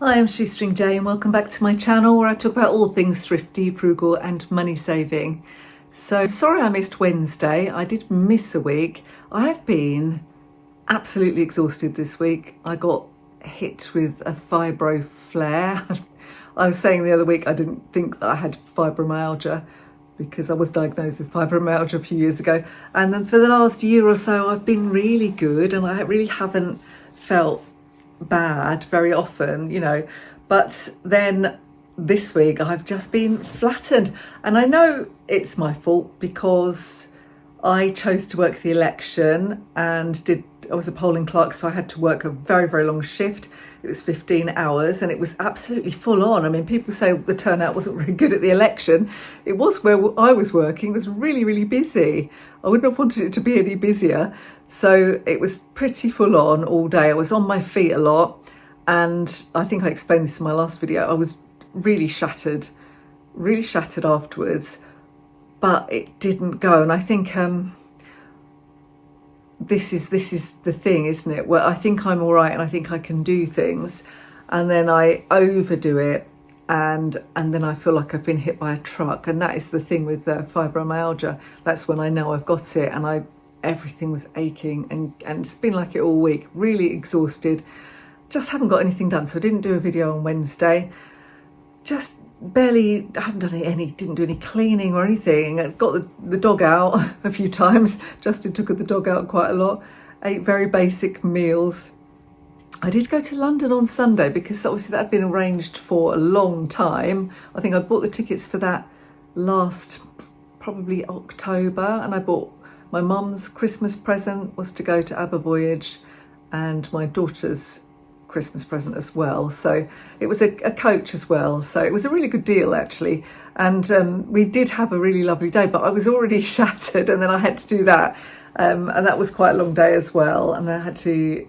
Hi, I'm Shoestring Jay and welcome back to my channel where I talk about all things thrifty, frugal and money saving. So sorry I missed Wednesday. I did miss a week. I've been absolutely exhausted this week. I got hit with a fibro flare. I was saying the other week I didn't think that I had fibromyalgia because I was diagnosed with fibromyalgia a few years ago. And then for the last year or so I've been really good and I really haven't felt bad very often, but then this week I've just been flattened, and I know it's my fault because I chose to work the election and I was a polling clerk, so I had to work a very, very long shift. It was 15 hours and it was absolutely full on. I mean, people say the turnout wasn't very good at the election. It was where I was working. It was really, really busy. I wouldn't have wanted it to be any busier. So it was pretty full on all day. I was on my feet a lot. And I think I explained this in my last video. I was really shattered afterwards, but it didn't go. And I think this is the thing, isn't it? Where I think I'm all right and I think I can do things, and then I overdo it, and then I feel like I've been hit by a truck. And that is the thing with fibromyalgia. That's when I know I've got it, and everything was aching, and it's been like it all week. Really exhausted. Just haven't got anything done, so I didn't do a video on Wednesday. Just barely, I haven't done didn't do any cleaning or anything. I got the dog out a few times. Justin took the dog out quite a lot. Ate very basic meals. I did go to London on Sunday because obviously that had been arranged for a long time. I think I bought the tickets for that last, probably October, and I bought my mum's Christmas present was to go to Abervoyage, and my daughter's Christmas present as well. So it was a coach as well. So it was a really good deal actually. And we did have a really lovely day, but I was already shattered, and then I had to do that. And that was quite a long day as well. And we had to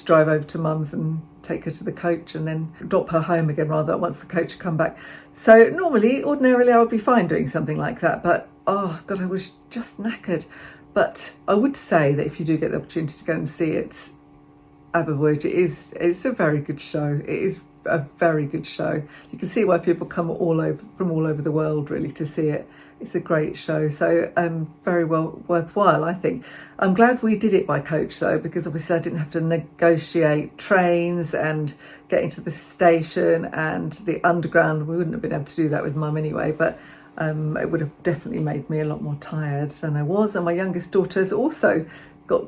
drive over to mum's and take her to the coach and then drop her home again rather once the coach had come back. So ordinarily I would be fine doing something like that, but oh God, I was just knackered. But I would say that if you do get the opportunity to go and see it, Abervoyage, it's a very good show. It is a very good show. You can see why people come from all over the world really to see it. It's a great show, so very well worthwhile, I think. I'm glad we did it by coach though, because obviously I didn't have to negotiate trains and getting to the station and the underground. We wouldn't have been able to do that with mum anyway, but it would have definitely made me a lot more tired than I was. And my youngest daughter's also got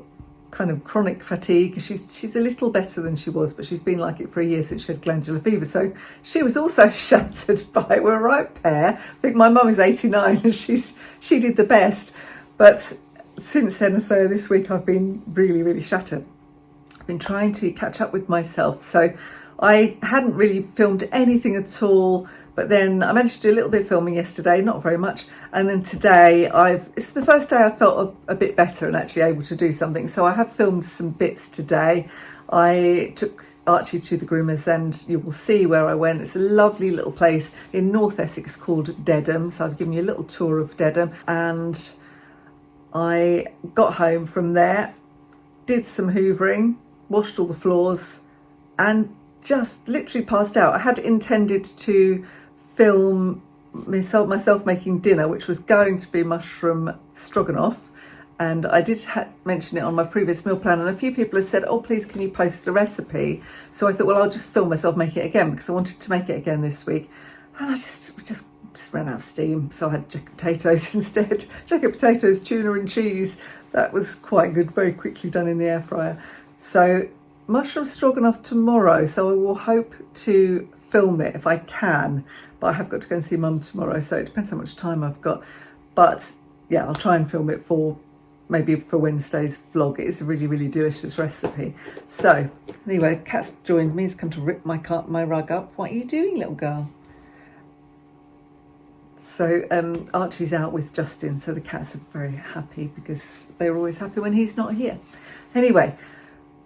kind of chronic fatigue. She's a little better than she was, but she's been like it for a year since she had glandular fever, so she was also shattered by it. We're a right pair. I think my mum is 89 and she did the best, but since then, so this week I've been really, really shattered. I've been trying to catch up with myself, so I hadn't really filmed anything at all. But then I managed to do a little bit of filming yesterday, not very much. And then today, it's the first day I felt a bit better and actually able to do something. So I have filmed some bits today. I took Archie to the groomers and you will see where I went. It's a lovely little place in North Essex called Dedham. So I've given you a little tour of Dedham. And I got home from there, did some hoovering, washed all the floors, and just literally passed out. I had intended to film myself making dinner, which was going to be mushroom stroganoff, and I did mention it on my previous meal plan, and a few people have said, oh please can you post the recipe. So I thought, well, I'll just film myself making it again because I wanted to make it again this week, and I just ran out of steam, so I had jacket potatoes instead. Jacket potatoes, tuna and cheese. That was quite good, very quickly done in the air fryer. So mushroom stroganoff tomorrow, so I will hope to film it if I can, but I have got to go and see mum tomorrow, so it depends how much time I've got. But yeah, I'll try and film it maybe for Wednesday's vlog. It is a really, really delicious recipe. So anyway, Cat's joined me. He's come to rip my rug up. What are you doing, little girl? So Archie's out with Justin, so the cats are very happy because they're always happy when he's not here. Anyway,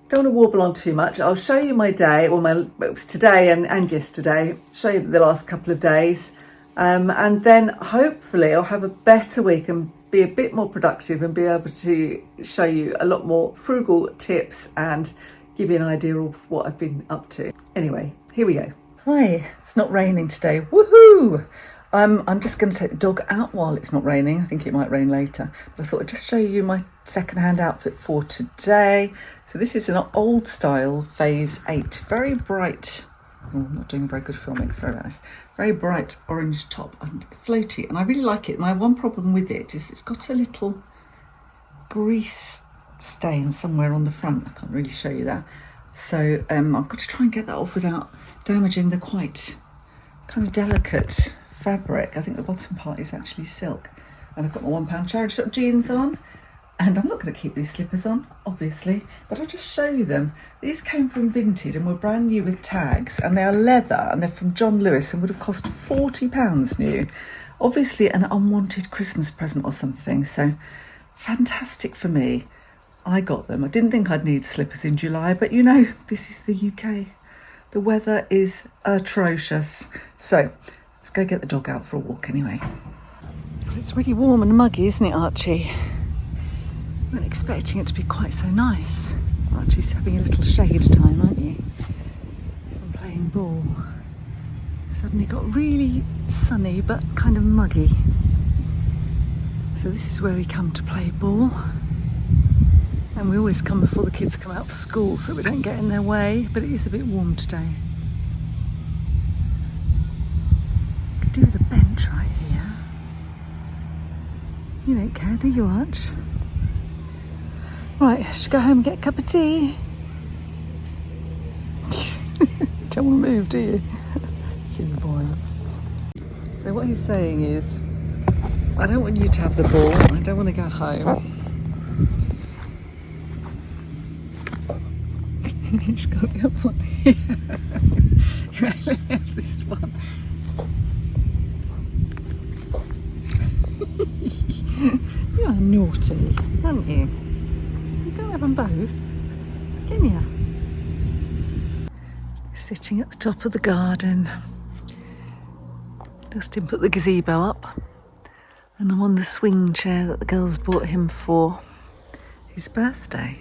don't want to warble on too much. I'll show you my day, it was today and yesterday, show you the last couple of days, and then hopefully I'll have a better week and be a bit more productive and be able to show you a lot more frugal tips and give you an idea of what I've been up to. Anyway, here we go. Hi, it's not raining today. Woohoo! I'm just going to take the dog out while it's not raining. I think it might rain later. But I thought I'd just show you my second-hand outfit for today. So this is an old style phase 8. Very bright. Oh, I'm not doing very good filming, sorry about this. Very bright orange top and floaty. And I really like it. My one problem with it is it's got a little grease stain somewhere on the front. I can't really show you that. So I've got to try and get that off without damaging the quite kind of delicate fabric. I think the bottom part is actually silk. And I've got my £1 charity shop jeans on, and I'm not going to keep these slippers on, obviously, but I'll just show you them. These came from Vinted and were brand new with tags, and they are leather, and they're from John Lewis and would have cost £40 new. Obviously an unwanted Christmas present or something, so fantastic for me. I got them. I didn't think I'd need slippers in July, but you know, this is the UK. The weather is atrocious. So let's go get the dog out for a walk anyway. It's really warm and muggy, isn't it, Archie? I wasn't expecting it to be quite so nice. Archie's having a little shade time, aren't you? From playing ball. Suddenly got really sunny but kind of muggy. So this is where we come to play ball. And we always come before the kids come out of school so we don't get in their way, but it is a bit warm today. Could do with a bench right here. You don't care, do you, Arch? Right, should we go home and get a cup of tea? Don't want to move, do you? Silly boy. So what he's saying is, I don't want you to have the ball, I don't want to go home. He's got the other one here. Right, let me have this one. You are naughty, aren't you? You can't have them both, can you? Sitting at the top of the garden. Dustin put the gazebo up, and I'm on the swing chair that the girls bought him for his birthday.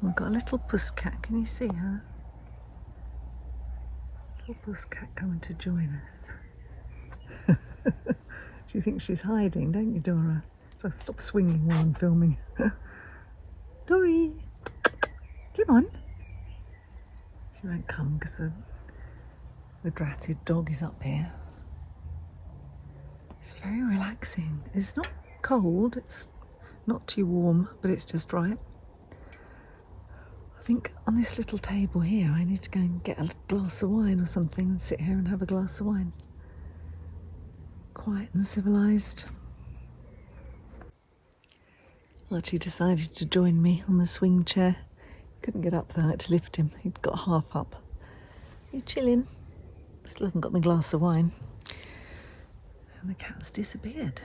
We've got a little pusscat, can you see her? Little pusscat coming to join us. She thinks she's hiding, don't you, Dora? So I stop swinging while I'm filming. Dory, come on. She won't come because the dratted dog is up here. It's very relaxing. It's not cold, it's not too warm, but it's just right. I think on this little table here, I need to go and get a glass of wine or something and sit here and have a glass of wine. Quiet and civilised. Archie decided to join me on the swing chair. Couldn't get up though, I had to lift him. He'd got half up. You chilling? Still haven't got my glass of wine. And the cat's disappeared.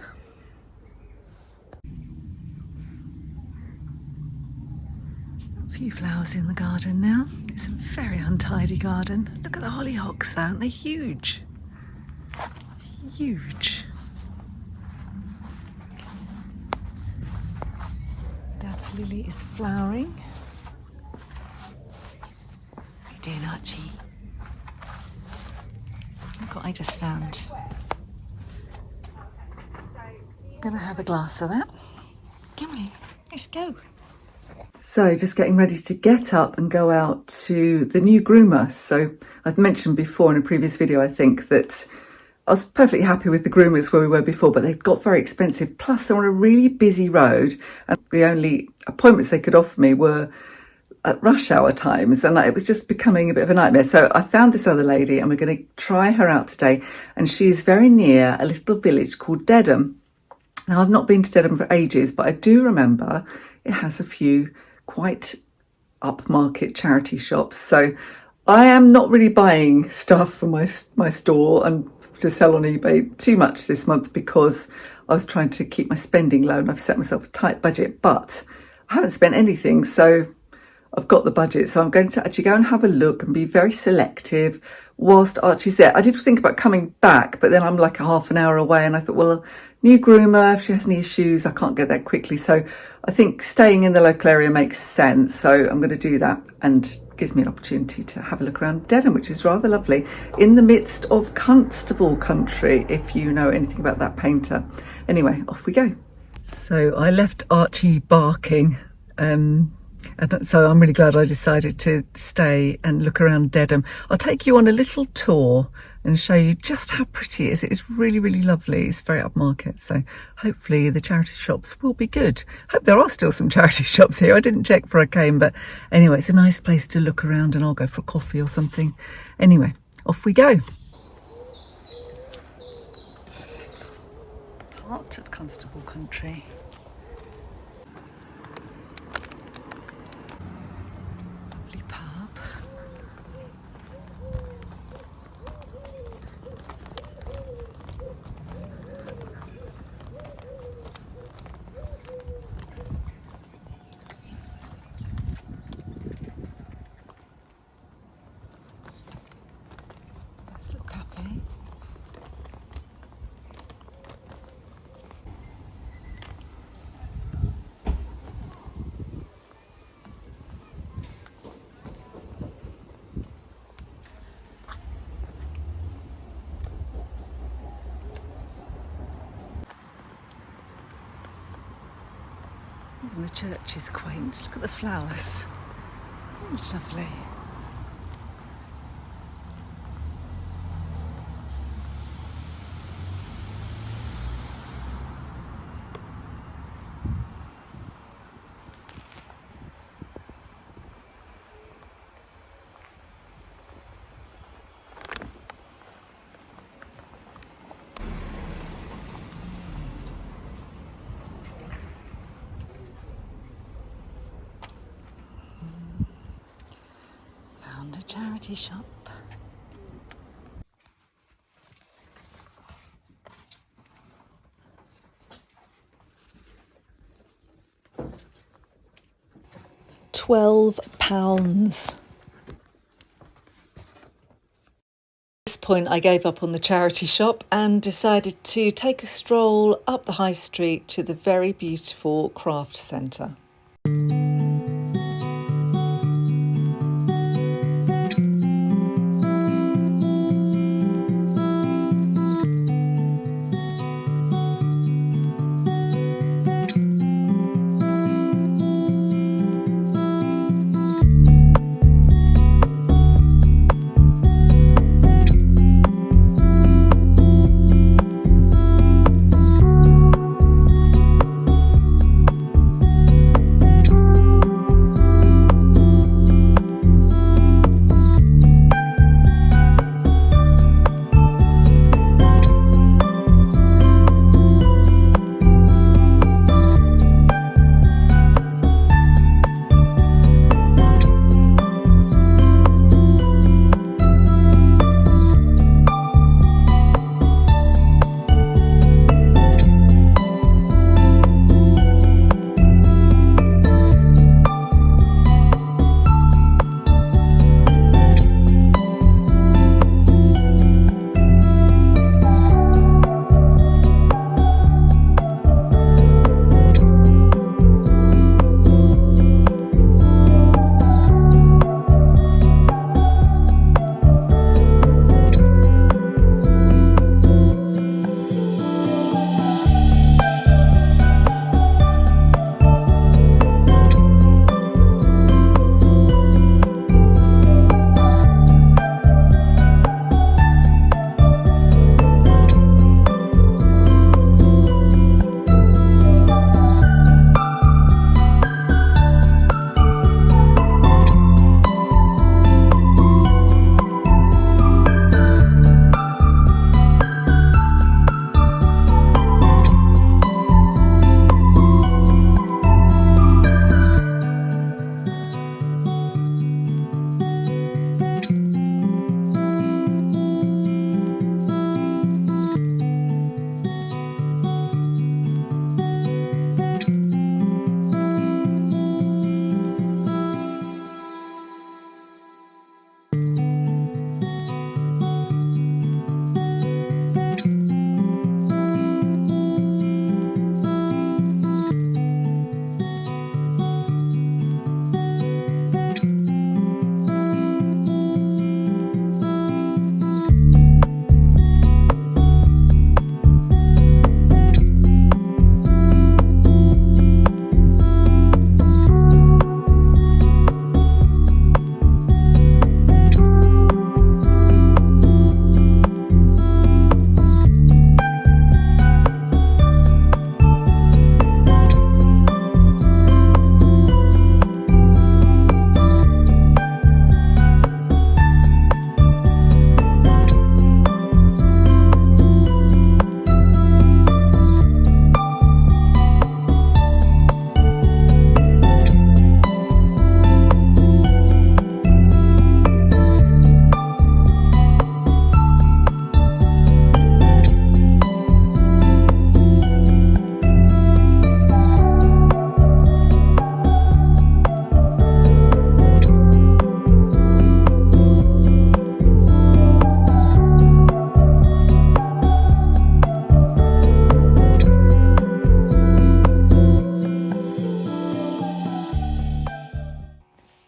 A few flowers in the garden now. It's a very untidy garden. Look at the hollyhocks though, aren't they huge? Huge. Dad's lily is flowering. How you doing, Archie? Look what I just found. Gonna have a glass of that. Come on, let's go. So just getting ready to get up and go out to the new groomer. So I've mentioned before in a previous video, I think, that I was perfectly happy with the groomers where we were before, but they got very expensive. Plus they're on a really busy road and the only appointments they could offer me were at rush hour times, and it was just becoming a bit of a nightmare. So I found this other lady and we're going to try her out today, and she is very near a little village called Dedham. Now I've not been to Dedham for ages, but I do remember it has a few quite upmarket charity shops. So I am not really buying stuff for my store and to sell on eBay too much this month because I was trying to keep my spending low and I've set myself a tight budget, but I haven't spent anything, so I've got the budget. So I'm going to actually go and have a look and be very selective whilst Archie's there. I did think about coming back, but then I'm like a half an hour away and I thought, well, new groomer. If she has any issues, I can't get there quickly. So I think staying in the local area makes sense. So I'm going to do that, and gives me an opportunity to have a look around Dedham, which is rather lovely, in the midst of Constable Country, if you know anything about that painter. Anyway, off we go. So I left Archie barking, and so I'm really glad I decided to stay and look around Dedham. I'll take you on a little tour and show you just how pretty it is. It's really, really lovely. It's very upmarket, so hopefully the charity shops will be good. Hope there are still some charity shops here. I didn't check before I came, but anyway, it's a nice place to look around, and I'll go for a coffee or something. Anyway, off we go. Part of Constable Country. Lovely pub. Nice little cafe. And the church is quaint. Look at the flowers. Oh, lovely. A charity shop. £12. At this point I gave up on the charity shop and decided to take a stroll up the high street to the very beautiful craft centre.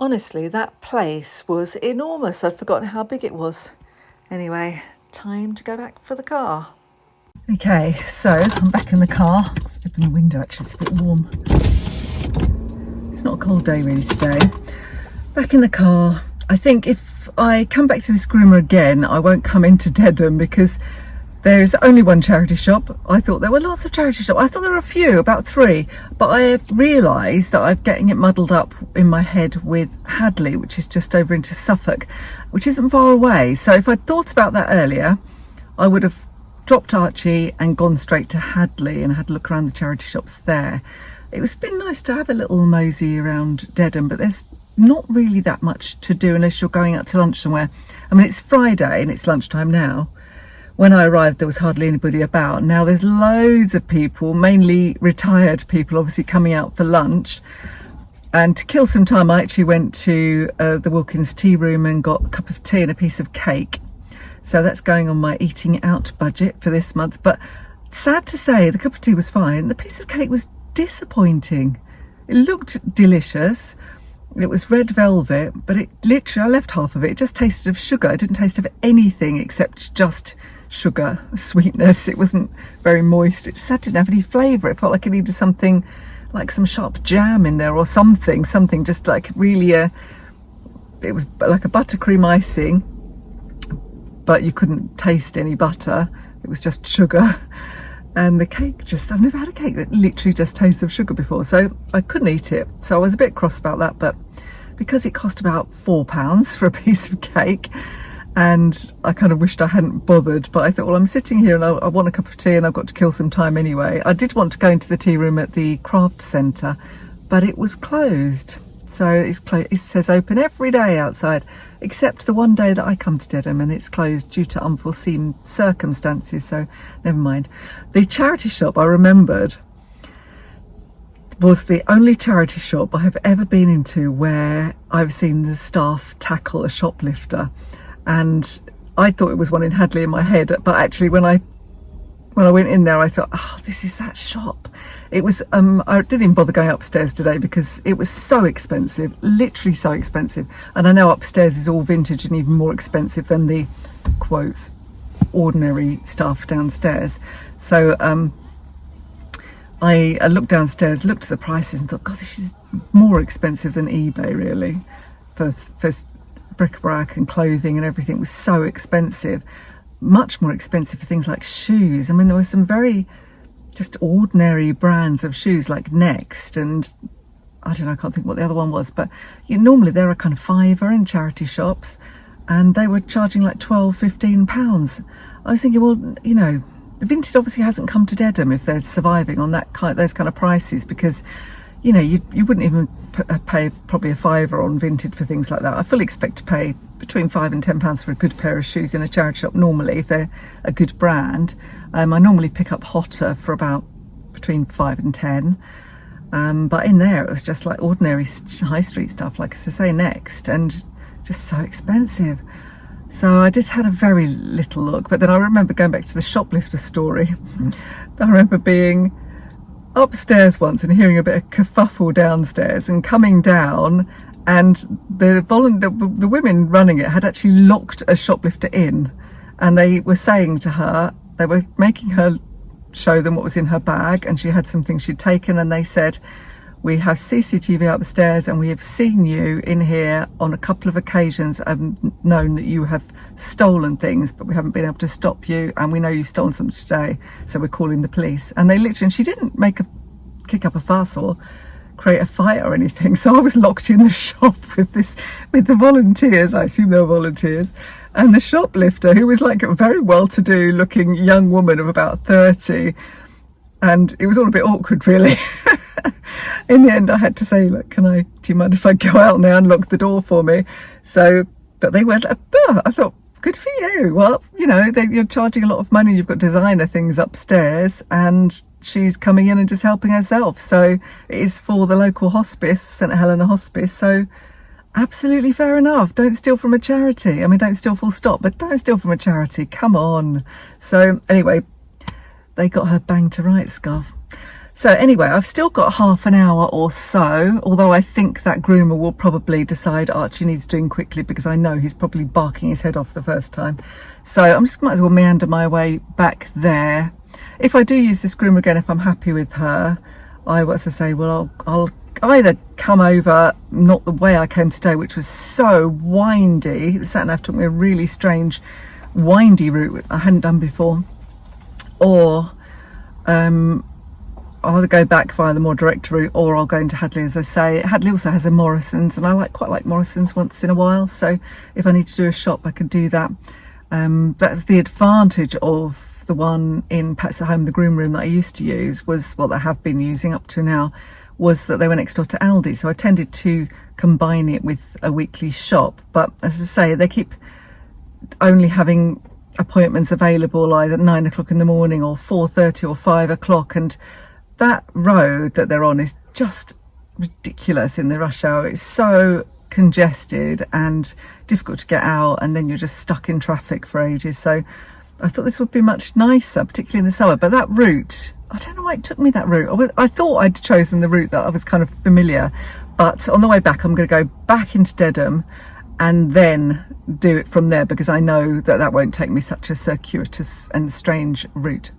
honestly, that place was enormous. I'd forgotten how big it was. Anyway, time to go back for the car. Okay, so I'm back in the car. Let's open the window, actually, it's a bit warm. It's not a cold day really today. Back in the car. I think if I come back to this groomer again, I won't come into Dedham because there's only one charity shop. I thought there were lots of charity shops. I thought there were a few, about 3, but I have realised that I'm getting it muddled up in my head with Hadley, which is just over into Suffolk, which isn't far away. So if I'd thought about that earlier, I would have dropped Archie and gone straight to Hadley and had a look around the charity shops there. It was been nice to have a little mosey around Dedham, but there's not really that much to do unless you're going out to lunch somewhere. I mean, it's Friday and it's lunchtime now. When I arrived, there was hardly anybody about. Now there's loads of people, mainly retired people, obviously coming out for lunch. And to kill some time, I actually went to the Wilkins tea room and got a cup of tea and a piece of cake. So that's going on my eating out budget for this month. But sad to say, the cup of tea was fine. The piece of cake was disappointing. It looked delicious. It was red velvet, but it literally, I left half of it. It just tasted of sugar. It didn't taste of anything except just sugar, sweetness. It wasn't very moist. It just didn't have any flavour. It felt like it needed something like some sharp jam in there or something just like really it was like a buttercream icing, but you couldn't taste any butter. It was just sugar. And the cake just, I've never had a cake that literally just tastes of sugar before, so I couldn't eat it. So I was a bit cross about that, but because it cost about £4 for a piece of cake, and I kind of wished I hadn't bothered, but I thought, well, I'm sitting here and I want a cup of tea and I've got to kill some time anyway. I did want to go into the tea room at the craft centre, but it was closed. So it says open every day outside, except the one day that I come to Dedham, and it's closed due to unforeseen circumstances, so never mind. The charity shop I remembered was the only charity shop I have ever been into where I've seen the staff tackle a shoplifter. And I thought it was one in Hadley in my head, but actually when I went in there, I thought, oh, this is that shop. It was, I didn't even bother going upstairs today because it was so expensive, literally so expensive. And I know upstairs is all vintage and even more expensive than the, quotes, ordinary stuff downstairs. So I looked downstairs, looked at the prices and thought, God, this is more expensive than eBay really, for bric-a-brac and clothing and everything. It was so expensive. Much more expensive for things like shoes. I mean, there were some very just ordinary brands of shoes like Next and I don't know, I can't think what the other one was, but normally they're a kind of £5 in charity shops and they were charging like £12-15. I was thinking, well, vintage obviously hasn't come to Dedham if they're surviving on those kind of prices, because you wouldn't even pay probably a £5 on vintage for things like that. I fully expect to pay between £5 and £10 for a good pair of shoes in a charity shop normally if they're a good brand. I normally pick up Hotter for about between 5 and 10, but in there it was just like ordinary high street stuff, like as I say, Next, and just so expensive. So I just had a very little look, but then I remember going back to the shoplifter story. I remember being upstairs once and hearing a bit of kerfuffle downstairs and coming down, and the women running it had actually locked a shoplifter in, and they were saying to her, they were making her show them what was in her bag, and she had some things she'd taken, and they said, we have CCTV upstairs and we have seen you in here on a couple of occasions and known that you have stolen things, but we haven't been able to stop you, and we know you've stolen something today, so we're calling the police. And they literally, and she didn't kick up a fuss or create a fight or anything, so I was locked in the shop with the volunteers, I assume they were volunteers, and the shoplifter, who was like a very well-to-do looking young woman of about 30, and it was all a bit awkward really. In the end I had to say, look, do you mind if I go out, and they unlocked the door for me. So, but they went, I thought, good for you. Well, you're charging a lot of money, you've got designer things upstairs, and she's coming in and just helping herself. So it is for the local hospice, St Helena Hospice, so absolutely fair enough. Don't steal from a charity. I mean, don't steal full stop, but don't steal from a charity, come on. So anyway, they got her bang to rights, Scarf. So anyway, I've still got half an hour or so, although I think that groomer will probably decide Archie needs doing quickly, because I know he's probably barking his head off the first time. So I'm just might as well meander my way back there. If I do use this groomer again, if I'm happy with her, I'll either come over, not the way I came today, which was so windy. The sat-nav took me a really strange windy route I hadn't done before, or I'll either go back via the more direct route, or I'll go into Hadley. As I say, Hadley also has a Morrison's, and I quite like Morrison's once in a while, so if I need to do a shop I could do that. That's the advantage of the one in Pets at Home, the groom room that I used to use, was what I have been using up to now, was that they were next door to Aldi, so I tended to combine it with a weekly shop. But as I say, they keep only having appointments available either 9 o'clock in the morning or 4:30 or 5 o'clock, and that road that they're on is just ridiculous in the rush hour. It's so congested and difficult to get out, and then you're just stuck in traffic for ages. So I thought this would be much nicer, particularly in the summer. But that route, I don't know why it took me that route. I thought I'd chosen the route that I was kind of familiar, but on the way back I'm going to go back into Dedham and then do it from there, because I know that that won't take me such a circuitous and strange route.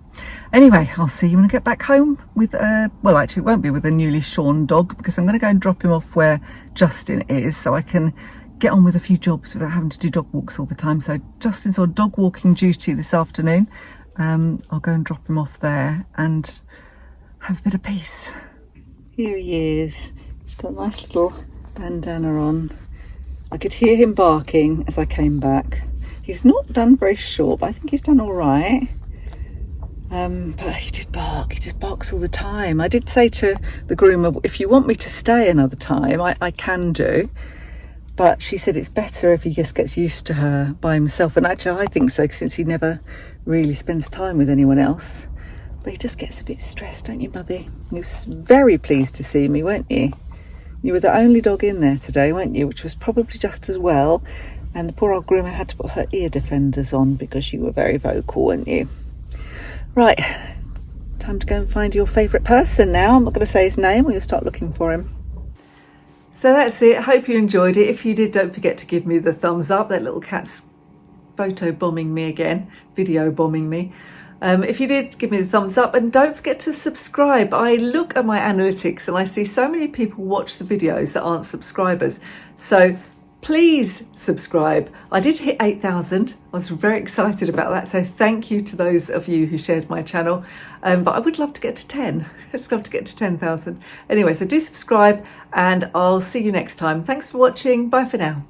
Anyway, I'll see you when I get back home with well, actually it won't be with a newly shorn dog, because I'm going to go and drop him off where Justin is, so I can get on with a few jobs without having to do dog walks all the time. So Justin's on dog walking duty this afternoon. I'll go and drop him off there and have a bit of peace. Here he is. He's got a nice little bandana on. I could hear him barking as I came back. He's not done very short, but I think he's done all right. But he did bark. He just barks all the time. I did say to the groomer, if you want me to stay another time, I can do. But she said it's better if he just gets used to her by himself. And actually I think so, since he never really spends time with anyone else. But he just gets a bit stressed, don't you, Bubby? You were very pleased to see me, weren't you? You were the only dog in there today, weren't you? Which was probably just as well. And the poor old groomer had to put her ear defenders on because you were very vocal, weren't you? Right, time to go and find your favourite person now. I'm not going to say his name, or you'll start looking for him. So that's it. Hope you enjoyed it. If you did, don't forget to give me the thumbs up. That little cat's photo bombing me again, video bombing me. If you did, give me the thumbs up, and don't forget to subscribe. I look at my analytics and I see so many people watch the videos that aren't subscribers. So please subscribe. I did hit 8,000. I was very excited about that. So thank you to those of you who shared my channel. But I would love to get to 10. Let's love to get to 10,000. Anyway, so do subscribe, and I'll see you next time. Thanks for watching. Bye for now.